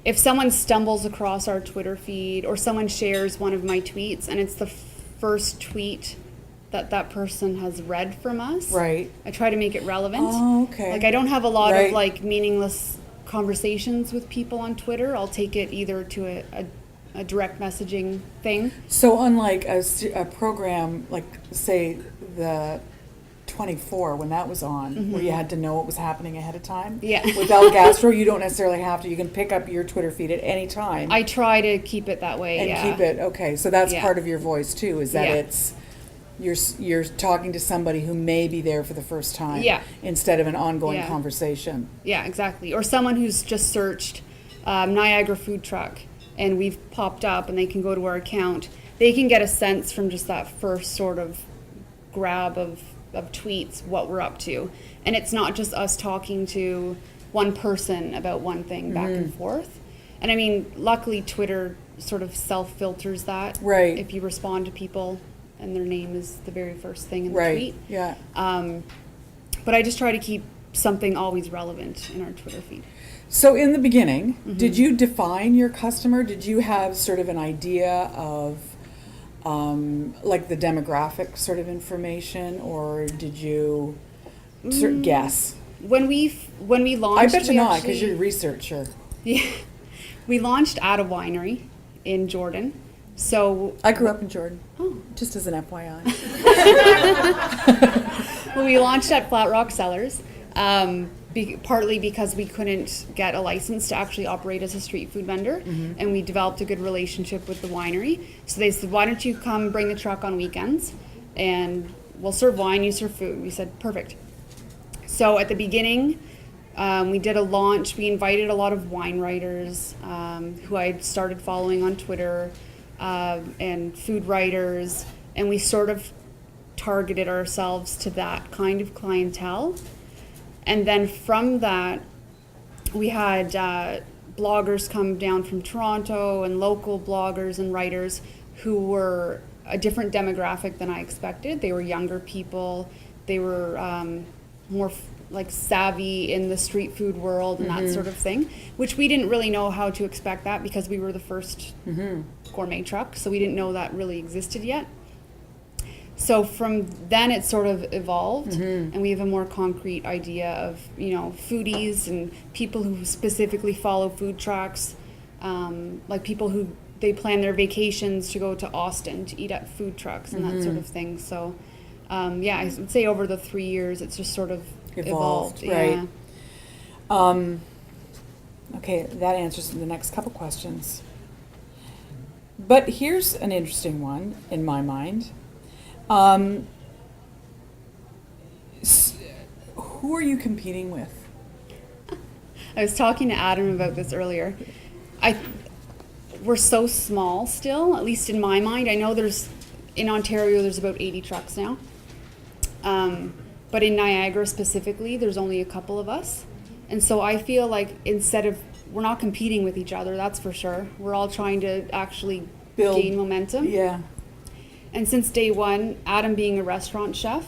if someone stumbles across our Twitter feed or someone shares one of my tweets and it's the first tweet that person has read from us, Right. I try to make it relevant. Oh, okay. Like I don't have a lot Right. of like meaningless conversations with people on Twitter. I'll take it either to a direct messaging thing. So unlike a program like, say, the 24, when that was on, where you had to know what was happening ahead of time. Yeah. With El Gastro, you don't necessarily have to. You can pick up your Twitter feed at any time. I try to keep it that way. and yeah. keep it okay. So that's Yeah. part of your voice too. Is that Yeah. it's you're talking to somebody who may be there for the first time. Yeah. Instead of an ongoing Yeah. conversation. Yeah, exactly. Or someone who's just searched Niagara food truck and we've popped up and they can go to our account. They can get a sense from just that first sort of grab of tweets what we're up to. And it's not just us talking to one person about one thing back and forth. And I mean, luckily Twitter sort of self-filters that. Right. If you respond to people and their name is the very first thing in the Right. tweet. Yeah. But I just try to keep something always relevant in our Twitter feed. So in the beginning, did you define your customer? Did you have sort of an idea of like the demographic sort of information, or did you guess? When we I launched, bet you we not, actually- because you're a researcher. Yeah, we launched at a winery in Jordan. So I grew up in Jordan, oh, just as an FYI. well, we launched at Flat Rock Cellars, partly because we couldn't get a license to actually operate as a street food vendor, and we developed a good relationship with the winery. So they said, "Why don't you come bring the truck on weekends, and we'll serve wine, you serve food." We said, "Perfect." So at the beginning, we did a launch. We invited a lot of wine writers who I started following on Twitter, and food writers, and we sort of targeted ourselves to that kind of clientele. And then from that, we had bloggers come down from Toronto and local bloggers and writers who were a different demographic than I expected. They were younger people. They were more like savvy in the street food world and that sort of thing, which we didn't really know how to expect that because we were the first gourmet truck. So we didn't know that really existed yet. So from then it sort of evolved, and we have a more concrete idea of, you know, foodies and people who specifically follow food trucks, like people who they plan their vacations to go to Austin to eat at food trucks and that sort of thing. So yeah, I would say over the 3 years it's just sort of evolved. Right. Yeah. Okay, that answers the next couple questions. But here's an interesting one in my mind. Who are you competing with? I was talking to Adam about this earlier. We're so small still, at least in my mind. I know in Ontario there's about 80 trucks now. But in Niagara specifically, there's only a couple of us. And so I feel like we're not competing with each other, that's for sure. We're all trying to actually gain momentum. Yeah. And since day one, Adam being a restaurant chef,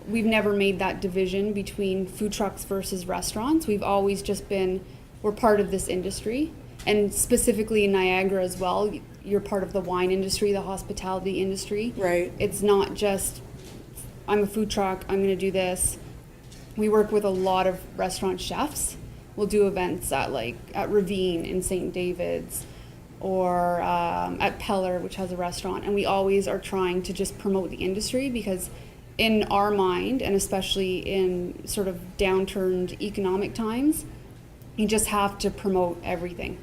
we've never made that division between food trucks versus restaurants. We've always just we're part of this industry. And specifically in Niagara as well, you're part of the wine industry, the hospitality industry. Right. It's not just, I'm a food truck, I'm going to do this. We work with a lot of restaurant chefs. We'll do events at Ravine in St. David's, or at Peller, which has a restaurant, and we always are trying to just promote the industry, because in our mind, and especially in sort of downturned economic times, you just have to promote everything.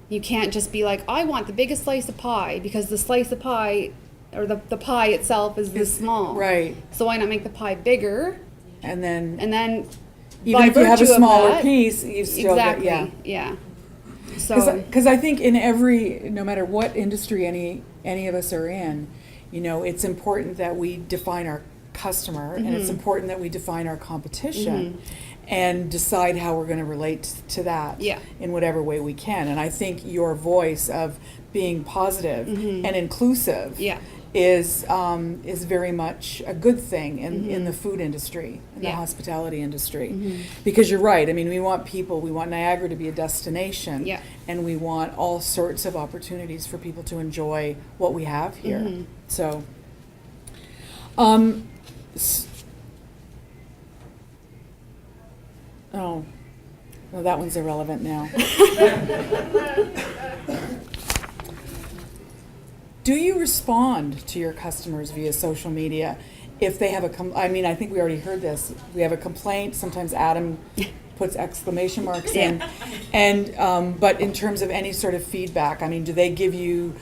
You can't just be like, I want the biggest slice of pie, because the slice of pie, or the pie itself is this small. Right. So why not make the pie bigger? And then Even if you have a smaller piece, you still exactly, get, yeah. So because I think no matter what industry any of us are in, you know, it's important that we define our customer, and it's important that we define our competition, and decide how we're going to relate to that in whatever way we can. And I think your voice of being positive and inclusive is very much a good thing in the food industry, in the hospitality industry. Because you're right, I mean, we want Niagara to be a destination, and we want all sorts of opportunities for people to enjoy what we have here. So, oh, well, that one's irrelevant now. Do you respond to your customers via social media if they have I think we already heard this. We have a complaint. Sometimes Adam puts exclamation marks in. And but in terms of any sort of feedback, I mean, do they give you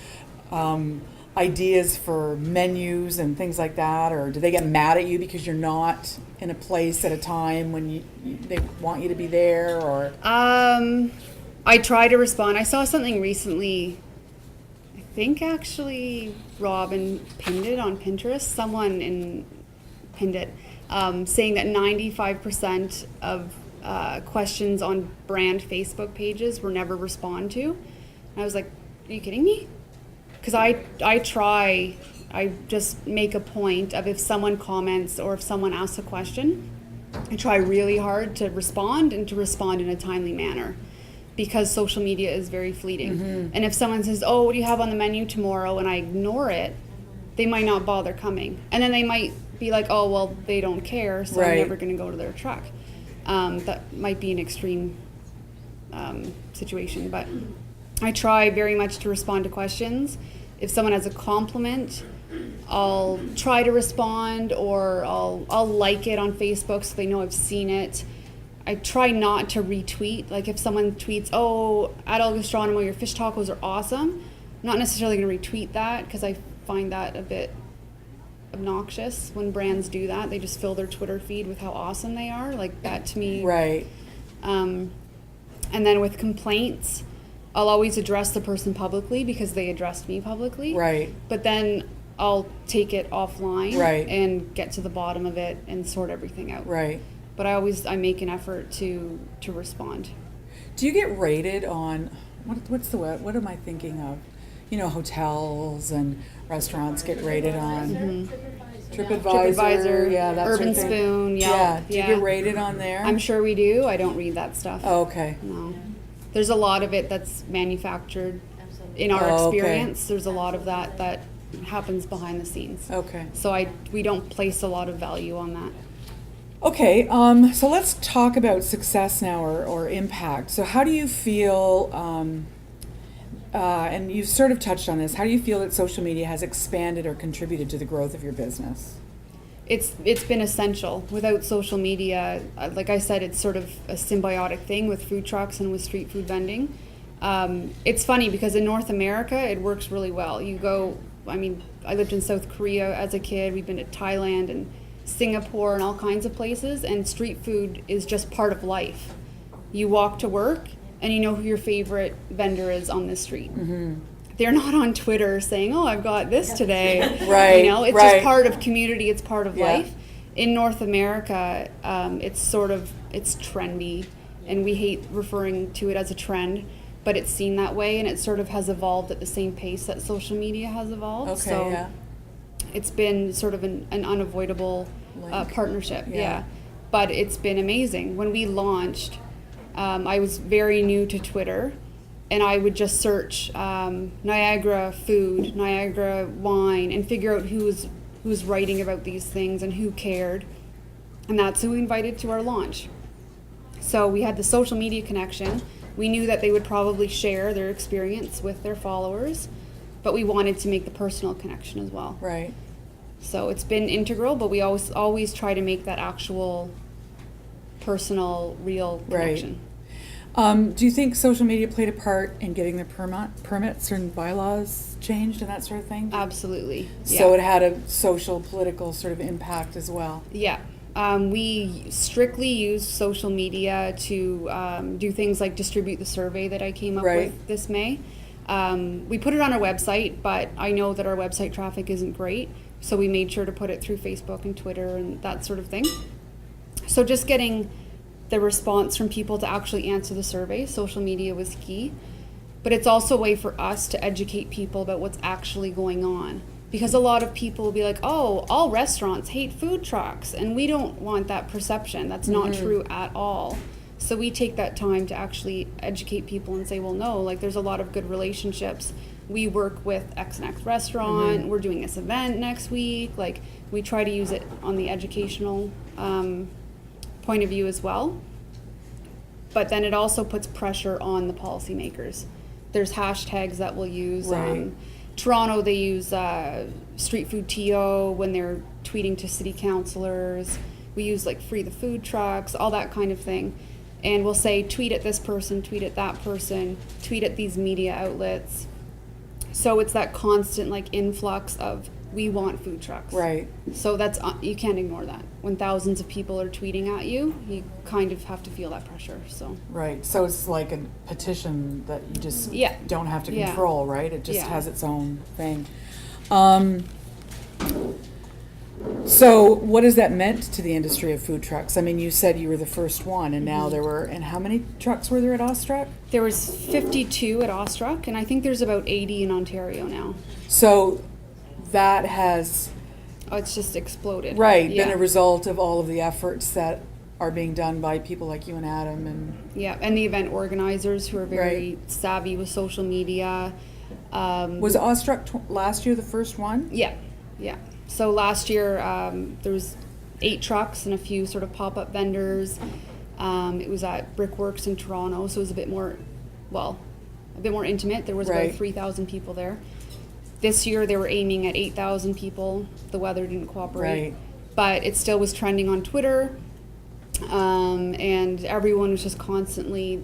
ideas for menus and things like that, or do they get mad at you because you're not in a place at a time when they want you to be there? Or I try to respond. I saw something recently. I think actually Robin pinned it on Pinterest. Someone pinned it, saying that 95% of questions on brand Facebook pages were never responded to. And I was like, are you kidding me? Because I just make a point of, if someone comments or if someone asks a question, I try really hard to respond, and to respond in a timely manner, because social media is very fleeting. And if someone says, oh, what do you have on the menu tomorrow, and I ignore it, they might not bother coming. And then they might be like, oh, well, they don't care, so I'm never going to go to their truck. That might be an extreme situation, but I try very much to respond to questions. If someone has a compliment, I'll try to respond, or I'll like it on Facebook so they know I've seen it. I try not to retweet. Like if someone tweets, oh, at El Gastrónomo, your fish tacos are awesome, I'm not necessarily going to retweet that, because I find that a bit obnoxious when brands do that. They just fill their Twitter feed with how awesome they are. Like that to me. Right. And then with complaints, I'll always address the person publicly because they addressed me publicly. Right. But then I'll take it offline Right. and get to the bottom of it and sort everything out. Right. but I make an effort to respond. Do you get rated on, what's the word, what am I thinking of? You know, hotels and restaurants get rated on. TripAdvisor, yeah, that Urban sort of thing. Spoon, Yeah, Yelp, do you get rated on there? I'm sure we do. I don't read that stuff. Oh, okay. No. There's a lot of it that's manufactured Absolutely. in our Oh, okay. experience. There's a lot of that happens behind the scenes. Okay. So we don't place a lot of value on that. Okay, so let's talk about success now or impact. So how do you feel, and you've sort of touched on this, how do you feel that social media has expanded or contributed to the growth of your business? It's been essential. Without social media, like I said, it's sort of a symbiotic thing with food trucks and with street food vending. It's funny because in North America, it works really well. I lived in South Korea as a kid. We've been to Thailand and Singapore and all kinds of places, and street food is just part of life. You walk to work and you know who your favorite vendor is on the street. Mm-hmm. They're not on Twitter saying, "Oh, I've got this today." Right. You know, it's right. just part of community. It's part of Yeah. life. In North America, it's trendy, and we hate referring to it as a trend, but it's seen that way, and it sort of has evolved at the same pace that social media has evolved. Okay, So yeah. it's been sort of an unavoidable Link. partnership. Yeah. Yeah. But it's been amazing. When we launched, I was very new to Twitter, and I would just search Niagara food, Niagara wine, and figure out who was writing about these things and who cared. And that's who we invited to our launch. So we had the social media connection. We knew that they would probably share their experience with their followers, but we wanted to make the personal connection as well. Right. So it's been integral, but we always try to make that actual personal, real connection. Do you think social media played a part in getting the permits and bylaws changed and that sort of thing? Absolutely. So it had a social, political sort of impact as well. Yeah. We strictly use social media to do things like distribute the survey that I came up Right. with this May. We put it on our website, but I know that our website traffic isn't great, so we made sure to put it through Facebook and Twitter and that sort of thing. So just getting the response from people to actually answer the survey, social media was key. But it's also a way for us to educate people about what's actually going on. Because a lot of people will be like, oh, all restaurants hate food trucks. And we don't want that perception. That's not true at all. So we take that time to actually educate people and say, well, no, like there's a lot of good relationships. We work with X and X restaurant. We're doing this event next week. Like we try to use it on the educational point of view as well. But then it also puts pressure on the policymakers. There's hashtags that we'll use. Right. Toronto, they use street food TO when they're tweeting to city councillors. We use like free the food trucks, all that kind of thing. And we'll say tweet at this person, tweet at that person, tweet at these media outlets. So it's that constant like influx of we want food trucks. Right. So that's you can't ignore that. When thousands of people are tweeting at you, you kind of have to feel that pressure. So Right. So it's like a petition that you just Yeah. don't have to Yeah. control, right? It just Yeah. has its own thing. So what has that meant to the industry of food trucks? I mean, you said you were the first one, and now there were, and how many trucks were there at Ostruck? there was 52 at Ostruck, and I think there's about 80 in Ontario now. So that has, Oh, it's just exploded. right, Yeah. been a result of all of the efforts that are being done by people like you and Adam and, Yeah, and the event organizers who are very savvy with social media. was Ostruck last year the first one? Yeah. So last year there was 8 trucks and a few sort of pop-up vendors. It was at Brickworks in Toronto, so it was a bit more intimate. There was Right. about 3,000 people there. This year they were aiming at 8,000 people. The weather didn't cooperate. Right. But it still was trending on Twitter. And everyone was just constantly,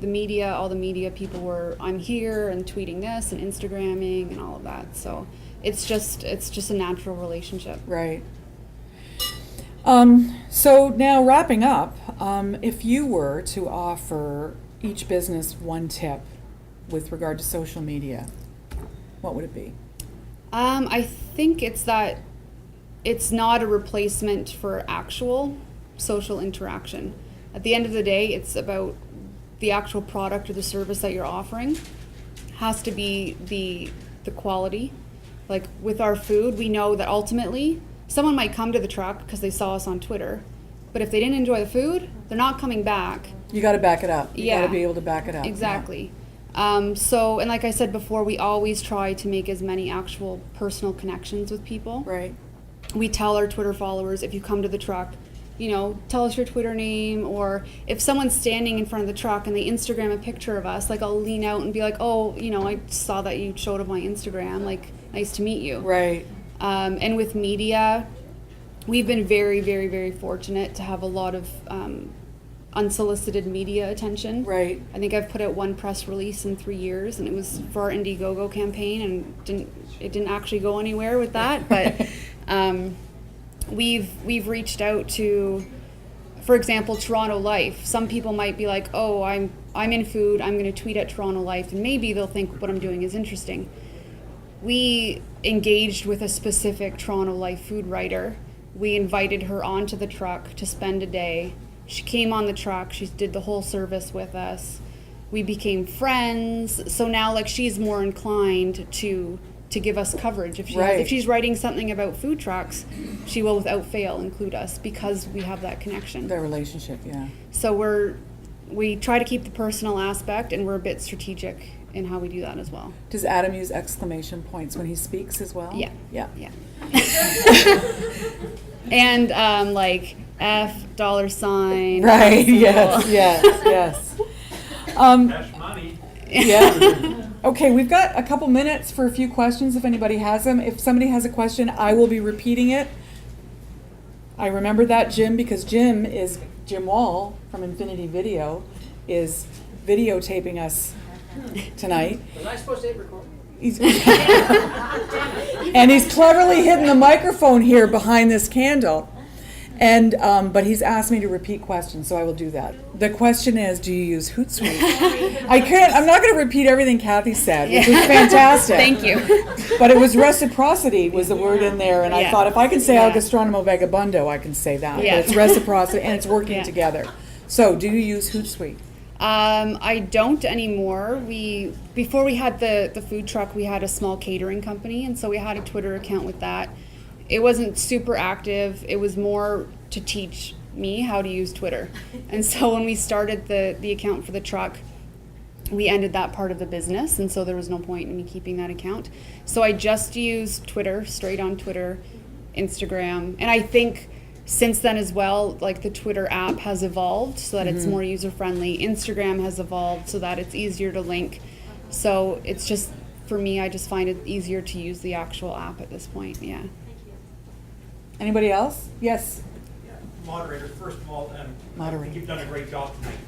all the media people were, I'm here, and tweeting this and Instagramming and all of that. So it's just a natural relationship. Right. So now wrapping up, if you were to offer each business one tip with regard to social media, what would it be? I think it's that it's not a replacement for actual social interaction. At the end of the day, it's about the actual product or the service that you're offering. Has to be the quality. Like with our food, we know that ultimately someone might come to the truck because they saw us on Twitter, but if they didn't enjoy the food, they're not coming back. You got to back it up. You got Yeah. to be able to back it up. Exactly. So, and like I said before, we always try to make as many actual personal connections with people. Yeah. Right. We tell our Twitter followers, if you come to the truck, you know, tell us your Twitter name, or if someone's standing in front of the truck and they Instagram a picture of us, like I'll lean out and be like, oh, you know, I saw that you showed up on my Instagram, like, nice to meet you. Right. And with media, we've been very, very, very fortunate to have a lot of unsolicited media attention. Right. I think I've put out one press release in 3 years, and it was for our Indiegogo campaign, and it didn't actually go anywhere with that. But we've reached out to, for example, Toronto Life. Some people might be like, oh, I'm in food, I'm going to tweet at Toronto Life, and maybe they'll think what I'm doing is interesting. We engaged with a specific Toronto Life food writer. We invited her onto the truck to spend a day. She came on the truck, she did the whole service with us. We became friends. So now like she's more inclined to give us coverage. If she's writing something about food trucks, she will without fail include us because we have that connection. Their relationship, yeah. So we try to keep the personal aspect, and we're a bit strategic in how we do that as well. Does Adam use exclamation points when he speaks as well? Yeah. Yeah. Yeah. And like $, Right. symbol. Yes. Yes. Cash money. Yeah. Okay, we've got a couple minutes for a few questions if anybody has them. If somebody has a question, I will be repeating it. I remember that, Jim, because Jim Wall from Infinity Video is videotaping us tonight. Was I supposed to hit record? And he's cleverly hidden the microphone here behind this candle. And but he's asked me to repeat questions, so I will do that. The question is, do you use Hootsuite? I'm not going to repeat everything Kathy said, which was fantastic. Thank you. But it was reciprocity was the word in there, and I Yeah. thought if I can say Yeah. Gastrónomo Vagabundo, I can say that. Yeah. But it's reciprocity, and it's working Yeah. together. So, do you use Hootsuite? I don't anymore. Before we had the food truck, we had a small catering company, and so we had a Twitter account with that. It wasn't super active. It was more to teach me how to use Twitter. And so when we started the account for the truck, we ended that part of the business, and so there was no point in me keeping that account. So I just use Twitter, straight on Twitter, Instagram, and I think since then as well, like the Twitter app has evolved so that it's more user-friendly. Instagram has evolved so that it's easier to link. So it's just, for me, I just find it easier to use the actual app at this point, yeah. Anybody else? Yes. Moderator, first of all, I Moderator. think you've done a great job tonight.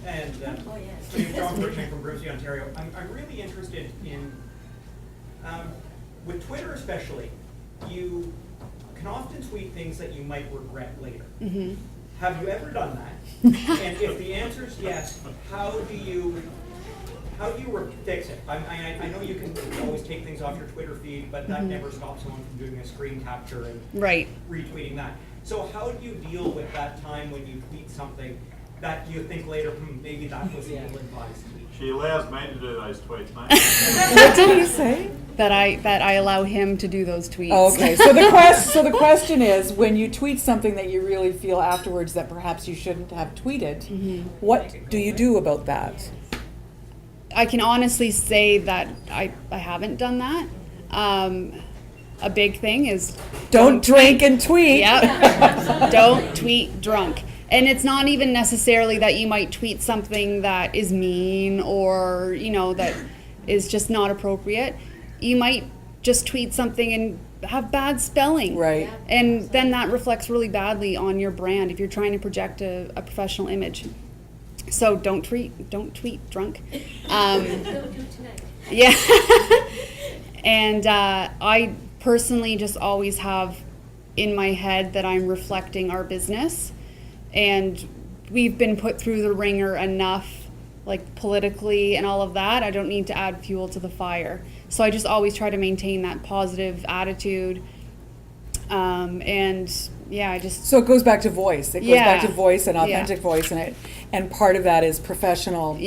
And Oh, yes. so you're John Burching from Brucey, Ontario. I'm really interested in, with Twitter especially, you can often tweet things that you might regret later. Mm-hmm. Have you ever done that? And if the answer is yes, how do you fix it? I know you can always take things off your Twitter feed, but that never stops someone from doing a screen capture and Right. retweeting that. So how do you deal with that time when you tweet something that you think later, maybe that was ill-advised? She allows me to do those tweets, mate. What did he say? That I allow him to do those tweets. Oh, okay. So the question is, when you tweet something that you really feel afterwards that perhaps you shouldn't have tweeted, what do you do about that? I can honestly say that I haven't done that. A big thing is Don't drink and tweet. Yep. Don't tweet drunk. And it's not even necessarily that you might tweet something that is mean or, that is just not appropriate. You might just tweet something and have bad spelling. Right. And then that reflects really badly on your brand if you're trying to project a professional image. So don't tweet drunk. Don't do tonight. Yeah. And I personally just always have in my head that I'm reflecting our business, and we've been put through the ringer enough, like politically and all of that. I don't need to add fuel to the fire. So I just always try to maintain that positive attitude. And yeah, I just, So it goes back to voice. It goes back Yeah. to voice and Yeah. authentic voice, and part of that is professional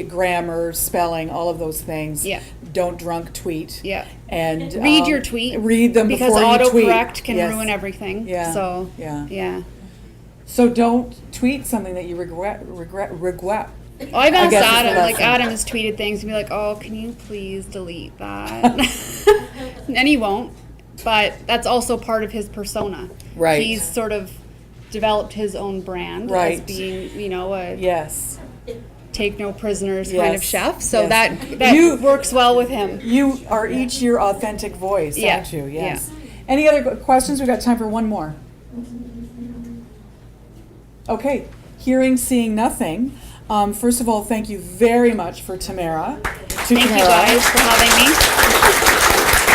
grammar, spelling, all of those things. Yeah. Don't drunk tweet. yeah. And Read your tweet. Read them Because before you tweet. autocorrect can Yes. ruin everything. Yeah. So, Yeah. yeah. So don't tweet something that you regret. Oh, I've I asked guess is the Adam, like lesson. Adam has tweeted things and be like, oh, can you please delete that? And he won't, but that's also part of his persona. Right. He's sort of developed his own brand as Right. being, you know, a Yes. take no prisoners kind of Yes. chef. So Yes. that You- works well with him. You are each your authentic voice, Yeah. aren't you? Yes. Any other questions? We've got time for one more. Okay. Hearing, seeing nothing. First of all, thank you very much for Tamara. Thank you guys for having me.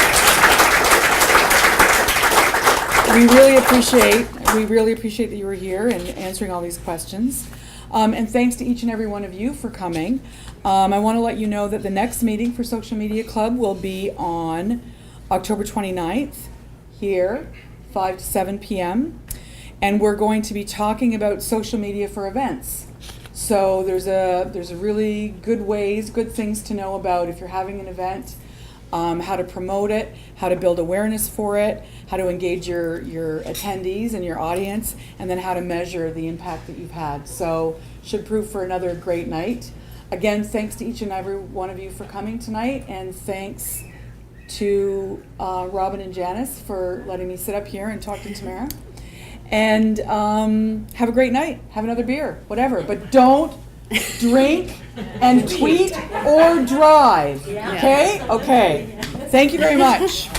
We really appreciate that you were here and answering all these questions. And thanks to each and every one of you for coming. I want to let you know that the next meeting for Social Media Club will be on October 29th here, 5 to 7 p.m. And we're going to be talking about social media for events. So there's a really good things to know about if you're having an event, how to promote it, how to build awareness for it, how to engage your attendees and your audience, and then how to measure the impact that you've had. So should prove for another great night. Again, thanks to each and every one of you for coming tonight, and thanks to Robin and Janice for letting me sit up here and talk to Tamara. And have a great night. Have another beer, whatever. But don't drink and tweet or drive. Okay? Okay. Thank you very much.